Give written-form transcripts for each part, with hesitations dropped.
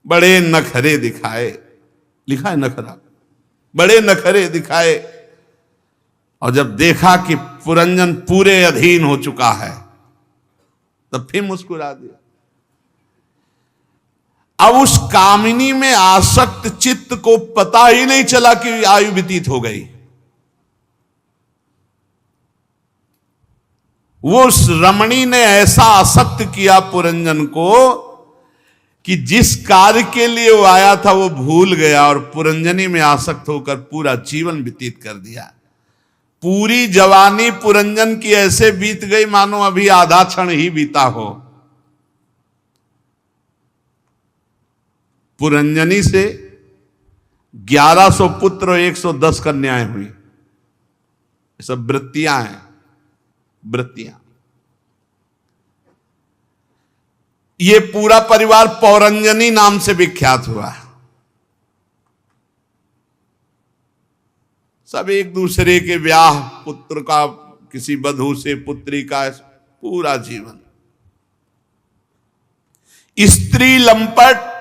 बड़े नखरे दिखाए, लिखा है नखरा, बड़े नखरे दिखाए। और जब देखा कि पुरंजन पूरे अधीन हो चुका है तब फिर मुस्कुरा दिया। अब उस कामिनी में आसक्त चित्त को पता ही नहीं चला कि आयु व्यतीत हो गई। वो उस रमणी ने ऐसा आसक्त किया पुरंजन को कि जिस कार्य के लिए वो आया था वो भूल गया और पुरंजनी में आसक्त होकर पूरा जीवन व्यतीत कर दिया। पूरी जवानी पुरंजन की ऐसे बीत गई मानो अभी आधा क्षण ही बीता हो। पुरंजनी से 1100 पुत्र और 110 कन्याएं हुई। ये सब वृत्तियां हैं, वृत्तियां। ये पूरा परिवार पौरंजनी नाम से विख्यात हुआ। सब एक दूसरे के ब्याह, पुत्र का किसी बधू से, पुत्री का, पूरा जीवन। स्त्री लंपट,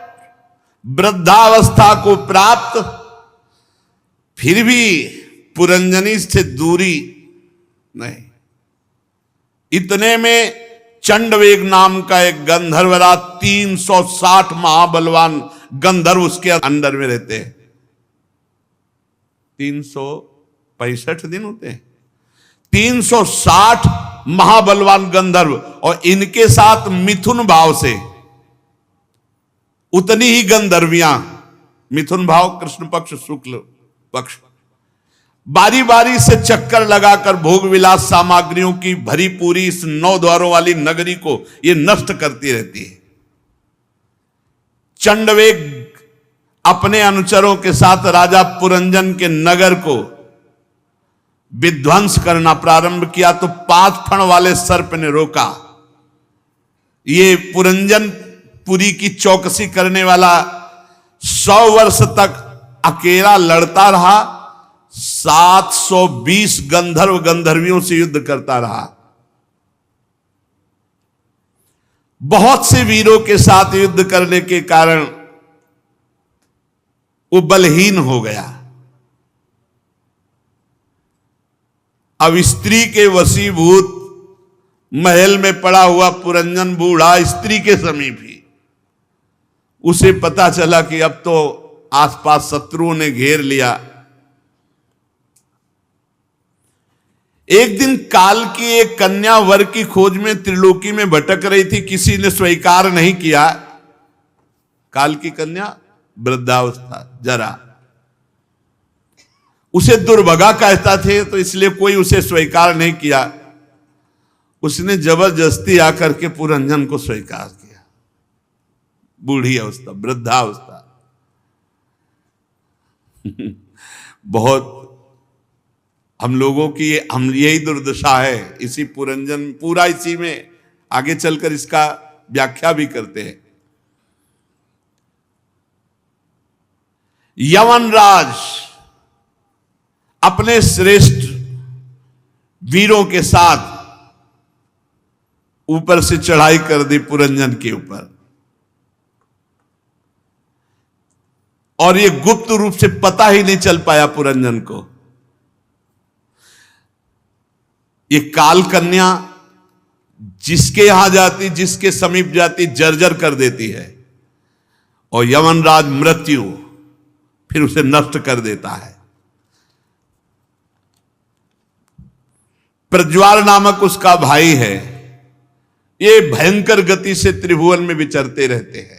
वृद्धावस्था को प्राप्त, फिर भी पुरंजनी से दूरी नहीं। इतने में चंडवेग नाम का एक गंधर्वराज, 360 महाबलवान गंधर्व उसके अंडर में रहते हैं। 365 दिन होते हैं, 360 महाबलवान गंधर्व, और इनके साथ मिथुन भाव से उतनी ही गंधर्वियां। मिथुन भाव कृष्ण पक्ष, शुक्ल पक्ष। बारी बारी से चक्कर लगाकर भोग विलास सामग्रियों की भरी पूरी इस 9 द्वारों वाली नगरी को ये नष्ट करती रहती है। चंडवेग अपने अनुचरों के साथ राजा पुरंजन के नगर को विध्वंस करना प्रारंभ किया तो 5 फण वाले सर्प ने रोका। ये पुरंजन पुरी की चौकसी करने वाला 100 वर्ष तक अकेला लड़ता रहा। 720 गंधर्व गंधर्वियों से युद्ध करता रहा। बहुत से वीरों के साथ युद्ध करने के कारण वो बलहीन हो गया। अब स्त्री के वशीभूत महल में पड़ा हुआ पुरंजन बूढ़ा स्त्री के समीप ही, उसे पता चला कि अब तो आसपास शत्रुओं ने घेर लिया। एक दिन काल की एक कन्या वर की खोज में त्रिलोकी में भटक रही थी, किसी ने स्वीकार नहीं किया। काल की कन्या वृद्धावस्था, जरा, उसे दुर्भगा कहता थे तो इसलिए कोई उसे स्वीकार नहीं किया। उसने जबरदस्ती आकर के पुरंजन को स्वीकार किया। बूढ़ी अवस्था, वृद्धावस्था। बहुत हम लोगों की हम यही दुर्दशा है। इसी पुरंजन, पूरा इसी में आगे चलकर इसका व्याख्या भी करते हैं। यमनराज अपने श्रेष्ठ वीरों के साथ ऊपर से चढ़ाई कर दी पुरंजन के ऊपर, और ये गुप्त रूप से पता ही नहीं चल पाया पुरंजन को। ये काल कन्या जिसके यहां जाती, जिसके समीप जाती, जर्जर कर देती है, और यमनराज मृत्यु फिर उसे नष्ट कर देता है। प्रज्वाल नामक उसका भाई है। ये भयंकर गति से त्रिभुवन में विचरते रहते हैं।